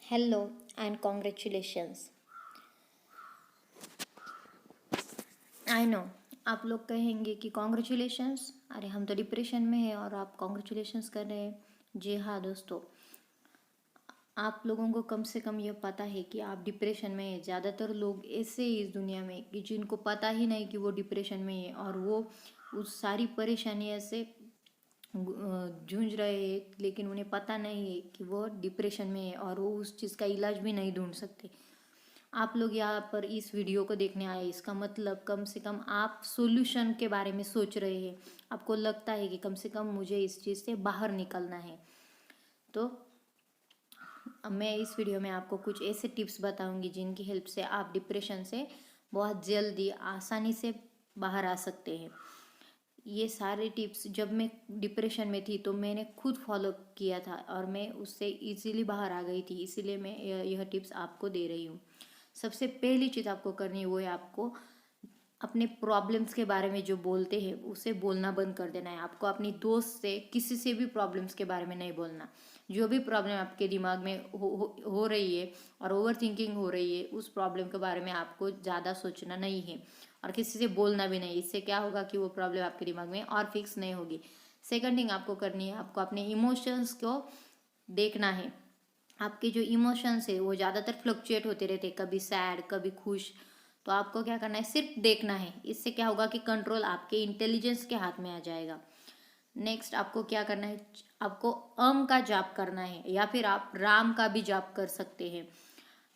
Hello and congratulations. I know आप लोग कहेंगे कि कॉन्ग्रेचुलेशंस, अरे हम तो डिप्रेशन में हैं और आप कॉन्ग्रेचुलेशंस कर रहे हैं। जी हाँ दोस्तों, आप लोगों को कम से कम यह पता है कि आप डिप्रेशन में हैं। ज़्यादातर लोग ऐसे ही इस दुनिया में कि जिनको पता ही नहीं कि वो डिप्रेशन में है और वो उस सारी परेशानियों से जूझ रहे हैं, लेकिन उन्हें पता नहीं है कि वो डिप्रेशन में है और वो उस चीज़ का इलाज भी नहीं ढूंढ सकते। आप लोग यहाँ पर इस वीडियो को देखने आए, इसका मतलब कम से कम आप सॉल्यूशन के बारे में सोच रहे हैं। आपको लगता है कि कम से कम मुझे इस चीज़ से बाहर निकलना है। तो मैं इस वीडियो में आपको कुछ ऐसे टिप्स बताऊंगी जिनकी हेल्प से आप डिप्रेशन से बहुत जल्दी आसानी से बाहर आ सकते हैं। ये सारे टिप्स जब मैं डिप्रेशन में थी तो मैंने खुद फॉलो किया था और मैं उससे इजीली बाहर आ गई थी, इसीलिए मैं यह टिप्स आपको दे रही हूँ। सबसे पहली चीज़ आपको करनी है वो है आपको अपने प्रॉब्लम्स के बारे में जो बोलते हैं उसे बोलना बंद कर देना है। आपको अपनी दोस्त से किसी से भी प्रॉब्लम्स के बारे में नहीं बोलना। जो भी प्रॉब्लम आपके दिमाग में हो रही है और ओवर थिंकिंग हो रही है, उस प्रॉब्लम के बारे में आपको ज़्यादा सोचना नहीं है और किसी से बोलना भी नहीं। इससे क्या होगा कि वो प्रॉब्लम आपके दिमाग में और फिक्स नहीं होगी। सेकंड थिंग आपको करनी है, आपको अपने इमोशंस को देखना है। आपके जो इमोशंस है वो ज़्यादातर फ्लक्चुएट होते रहते, कभी सैड कभी खुश। तो आपको क्या करना है, सिर्फ देखना है। इससे क्या होगा कि कंट्रोल आपके इंटेलिजेंस के हाथ में आ जाएगा। नेक्स्ट आपको क्या करना है, आपको का जाप करना है या फिर आप राम का भी जाप कर सकते हैं।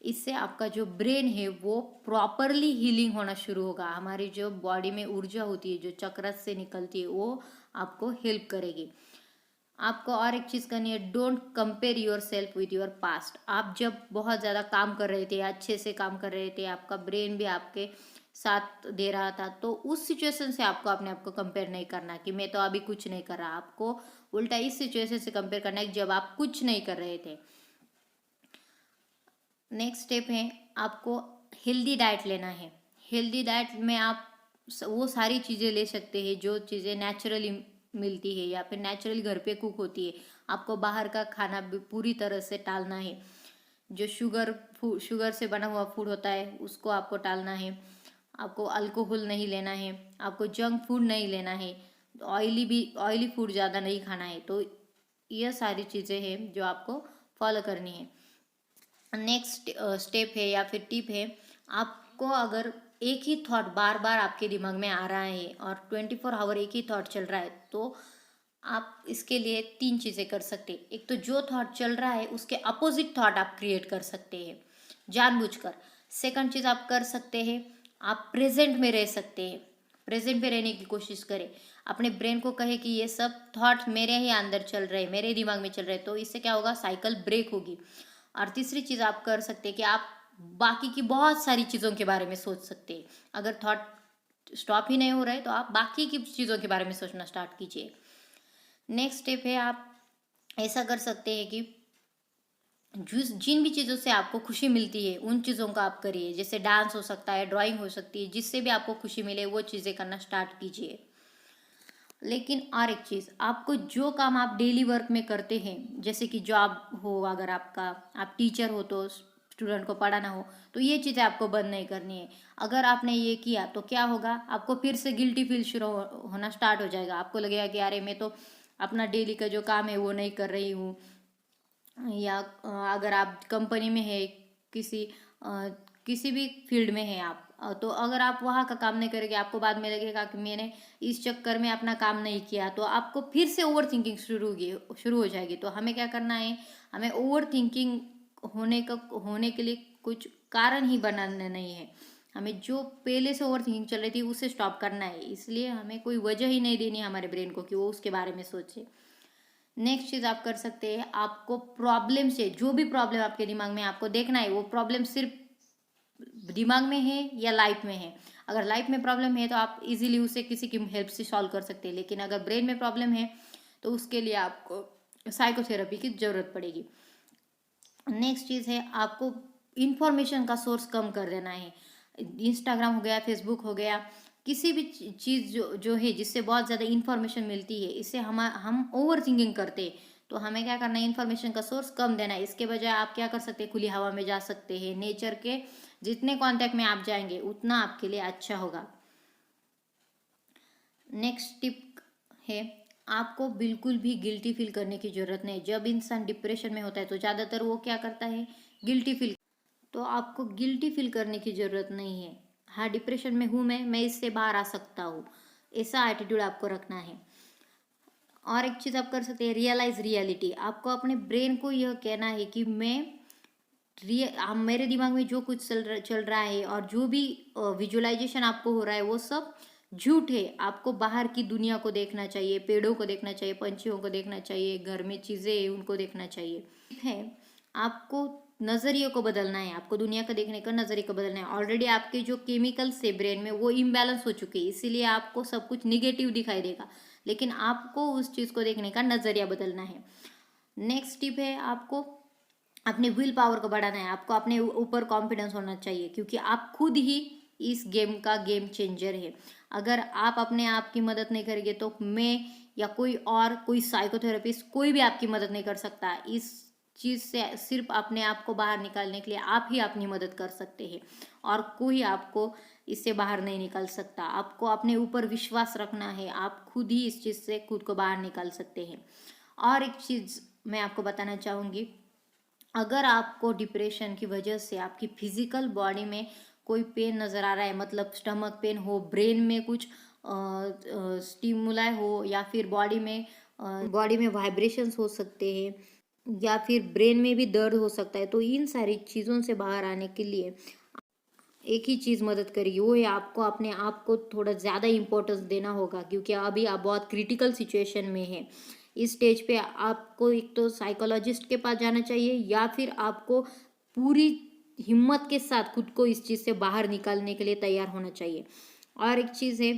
इससे आपका जो ब्रेन है वो प्रॉपरली हीलिंग होना शुरू होगा। हमारी जो बॉडी में ऊर्जा होती है जो चक्र से निकलती है वो आपको हेल्प करेगी। आपको और एक चीज़ करनी है, don't compare your self with your past. आप जब बहुत ज़्यादा काम कर रहे थे, अच्छे से काम कर रहे थे, आपका ब्रेन भी आपके साथ दे रहा था, तो उस सिचुएशन से आपको अपने आप को कंपेयर नहीं करना कि मैं तो अभी कुछ नहीं कर रहा। आपको उल्टा इस सिचुएशन से कंपेयर करना है जब आप कुछ नहीं कर रहे थे। नेक्स्ट स्टेप है, आपको हेल्दी डाइट लेना है। हेल्दी डाइट में आप वो सारी चीज़ें ले सकते हैं जो चीज़ें नेचुरली मिलती है या फिर नेचुरली घर पे कुक होती है। आपको बाहर का खाना भी पूरी तरह से टालना है। जो शुगर से बना हुआ फूड होता है उसको आपको टालना है। आपको अल्कोहल नहीं लेना है, आपको जंक फूड नहीं लेना है, ऑयली फूड ज़्यादा नहीं खाना है। तो यह सारी चीज़ें हैं जो आपको फॉलो करनी है। नेक्स्ट स्टेप है या फिर टिप है, आपको अगर एक ही थॉट बार बार आपके दिमाग में आ रहा है और 24 आवर एक ही थॉट चल रहा है, तो आप इसके लिए तीन चीज़ें कर सकते हैं। एक तो जो थॉट चल रहा है उसके अपोजिट थॉट आप क्रिएट कर सकते हैं जानबूझकर। सेकंड चीज़ आप कर सकते हैं, आप प्रेजेंट में रह सकते हैं। प्रेजेंट में रहने की कोशिश करें। अपने ब्रेन को कहे कि ये सब थॉट मेरे ही अंदर चल रहे हैं, मेरे दिमाग में चल रहे हैं। तो इससे क्या होगा, साइकिल ब्रेक होगी। और तीसरी चीज़ आप कर सकते हैं कि आप बाकी की बहुत सारी चीज़ों के बारे में सोच सकते हैं। अगर थॉट स्टॉप ही नहीं हो रहा है तो आप बाकी की चीज़ों के बारे में सोचना स्टार्ट कीजिए। नेक्स्ट स्टेप है, आप ऐसा कर सकते हैं कि जिन भी चीज़ों से आपको खुशी मिलती है उन चीज़ों का आप करिए। जैसे डांस हो सकता है, ड्राइंग हो सकती है, जिससे भी आपको खुशी मिले वो चीज़ें करना स्टार्ट कीजिए। लेकिन और एक चीज़, आपको जो काम आप डेली वर्क में करते हैं, जैसे कि जॉब हो, अगर आपका आप टीचर हो तो स्टूडेंट को पढ़ाना हो, तो ये चीज़ें आपको बंद नहीं करनी है। अगर आपने ये किया तो क्या होगा, आपको फिर से गिल्टी फील शुरू होना स्टार्ट हो जाएगा। आपको लगेगा कि अरे मैं तो अपना डेली का जो काम है वो नहीं कर रही हूँ। या अगर आप कंपनी में है, किसी किसी भी फील्ड में है आप, तो अगर आप वहाँ का काम नहीं करेंगे, आपको बाद में लगेगा कि मैंने इस चक्कर में अपना काम नहीं किया, तो आपको फिर से ओवर थिंकिंग शुरू हो जाएगी। तो हमें क्या करना है, हमें ओवर थिंकिंग होने के लिए कुछ कारण ही बनाना नहीं है। हमें जो पहले से ओवर थिंकिंग चल रही थी उसे स्टॉप करना है। इसलिए हमें कोई वजह ही नहीं देनी है हमारे ब्रेन को कि वो उसके बारे में सोचे। नेक्स्ट चीज़ आप कर सकते हैं, आपको प्रॉब्लम से, जो भी प्रॉब्लम आपके दिमाग में, आपको देखना है वो प्रॉब्लम सिर्फ दिमाग में है या लाइफ में है। अगर लाइफ में प्रॉब्लम है तो आप इजीली उसे किसी की हेल्प से सॉल्व कर सकते हैं, लेकिन अगर ब्रेन में प्रॉब्लम है तो उसके लिए आपको साइकोथेरेपी की ज़रूरत पड़ेगी। नेक्स्ट चीज़ है, आपको इंफॉर्मेशन का सोर्स कम कर देना है। इंस्टाग्राम हो गया, फेसबुक हो गया, किसी भी चीज़ जो जो है जिससे बहुत ज़्यादा इंफॉर्मेशन मिलती है, इससे हम ओवर थिंकिंग करते हैं। तो हमें क्या करना है, इन्फॉर्मेशन का सोर्स कम देना है। इसके बजाय आप क्या कर सकते हैं, खुली हवा में जा सकते हैं, नेचर के जितने कांटेक्ट में आप जाएंगे उतना आपके लिए अच्छा होगा। नेक्स्ट टिप है, आपको बिल्कुल भी गिल्टी फील करने की ज़रूरत नहीं। जब इंसान डिप्रेशन में होता है तो ज़्यादातर वो क्या करता है, गिल्टी फील। तो आपको गिल्टी फील करने की ज़रूरत नहीं है। हाँ, डिप्रेशन में हूँ मैं इससे बाहर आ सकता हूँ, ऐसा एटीट्यूड आपको रखना है। और एक चीज़ आप कर सकते हैं, रियलाइज रियलिटी। आपको अपने ब्रेन को यह कहना है कि मेरे दिमाग में जो कुछ चल रहा है और जो भी विजुअलाइजेशन आपको हो रहा है वो सब झूठ है। आपको बाहर की दुनिया को देखना चाहिए, पेड़ों को देखना चाहिए, पंछियों को देखना चाहिए, घर में चीज़ें हैं उनको देखना चाहिए। है, आपको नज़रिए को बदलना है, आपको दुनिया का देखने का नज़रिए को बदलना है। ऑलरेडी आपके जो केमिकल्स है ब्रेन में वो इम्बैलेंस हो चुके हैं, इसीलिए आपको सब कुछ निगेटिव दिखाई देगा, लेकिन आपको उस चीज़ को देखने का नज़रिया बदलना है। नेक्स्ट टिप है, आपको अपने विल पावर को बढ़ाना है, आपको अपने ऊपर कॉन्फिडेंस होना चाहिए, क्योंकि आप खुद ही इस गेम का गेम चेंजर है। अगर आप अपने आप की मदद नहीं करेंगे तो मैं या कोई साइकोथेरेपिस्ट कोई भी आपकी मदद नहीं कर सकता। इस चीज़ से सिर्फ अपने आप को बाहर निकालने के लिए आप ही अपनी मदद कर सकते हैं, और कोई आपको इससे बाहर नहीं निकाल सकता। आपको अपने ऊपर विश्वास रखना है, आप खुद ही इस चीज़ से खुद को बाहर निकाल सकते हैं। और एक चीज़ मैं आपको बताना चाहूँगी, अगर आपको डिप्रेशन की वजह से आपकी फिजिकल बॉडी में कोई पेन नज़र आ रहा है, मतलब स्टमक पेन हो, ब्रेन में कुछ स्टिमुलाई हो, या फिर बॉडी में वाइब्रेशंस हो सकते हैं, या फिर ब्रेन में भी दर्द हो सकता है, तो इन सारी चीज़ों से बाहर आने के लिए एक ही चीज़ मदद करेगी, वो है आपको अपने आप को थोड़ा ज़्यादा इम्पोर्टेंस देना होगा, क्योंकि अभी आप बहुत क्रिटिकल सिचुएशन में हैं। इस स्टेज पे आपको एक तो साइकोलॉजिस्ट के पास जाना चाहिए, या फिर आपको पूरी हिम्मत के साथ खुद को इस चीज़ से बाहर निकालने के लिए तैयार होना चाहिए। और एक चीज़ है,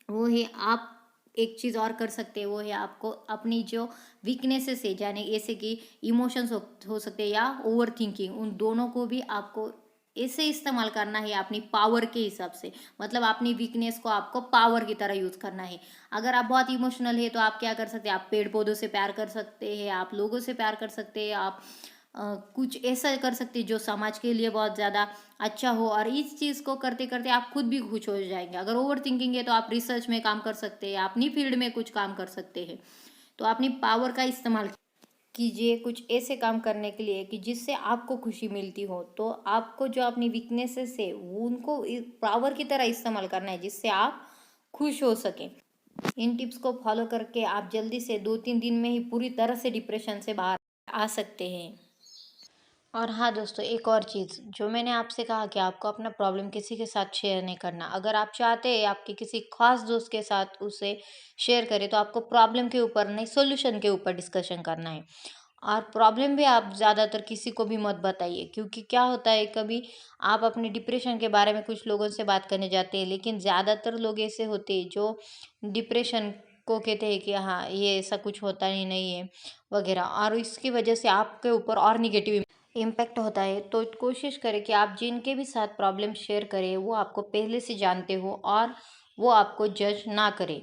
वो है आप एक चीज़ और कर सकते हैं, वो है आपको अपनी जो वीकनेसेस है, यानी ऐसे कि इमोशंस हो सकते हैं या ओवर थिंकिंग, उन दोनों को भी आपको ऐसे इस्तेमाल करना है अपनी पावर के हिसाब से। मतलब अपनी वीकनेस को आपको पावर की तरह यूज़ करना है। अगर आप बहुत इमोशनल है तो आप क्या कर सकते हैं, आप पेड़ पौधों से प्यार कर सकते हैं, आप लोगों से प्यार कर सकते हैं, आप कुछ ऐसा कर सकते हैं जो समाज के लिए बहुत ज़्यादा अच्छा हो, और इस चीज़ को करते करते आप खुद भी खुश हो जाएंगे। अगर ओवर थिंकिंग है तो आप रिसर्च में काम कर सकते हैं, अपनी फील्ड में कुछ काम कर सकते हैं। तो अपनी पावर का इस्तेमाल कीजिए कुछ ऐसे काम करने के लिए कि जिससे आपको खुशी मिलती हो। तो आपको जो अपनी वीकनेसेस है वो उनको पावर की तरह इस्तेमाल करना है, जिससे आप खुश हो सकें। इन टिप्स को फॉलो करके आप जल्दी से 2-3 दिन में ही पूरी तरह से डिप्रेशन से बाहर आ सकते हैं। और हाँ दोस्तों, एक और चीज़ जो मैंने आपसे कहा कि आपको अपना प्रॉब्लम किसी के साथ शेयर नहीं करना। अगर आप चाहते हैं आपके किसी खास दोस्त के साथ उसे शेयर करें, तो आपको प्रॉब्लम के ऊपर नहीं, सॉल्यूशन के ऊपर डिस्कशन करना है। और प्रॉब्लम भी आप ज़्यादातर किसी को भी मत बताइए, क्योंकि क्या होता है, कभी आप अपने डिप्रेशन के बारे में कुछ लोगों से बात करने जाते हैं, लेकिन ज़्यादातर लोग ऐसे होते हैं जो डिप्रेशन को कहते हैं कि हाँ ये ऐसा कुछ होता ही नहीं है वगैरह, और इसकी वजह से आपके ऊपर और निगेटिव इम्पैक्ट होता है। तो कोशिश करें कि आप जिनके भी साथ प्रॉब्लम शेयर करें वो आपको पहले से जानते हो और वो आपको जज ना करें।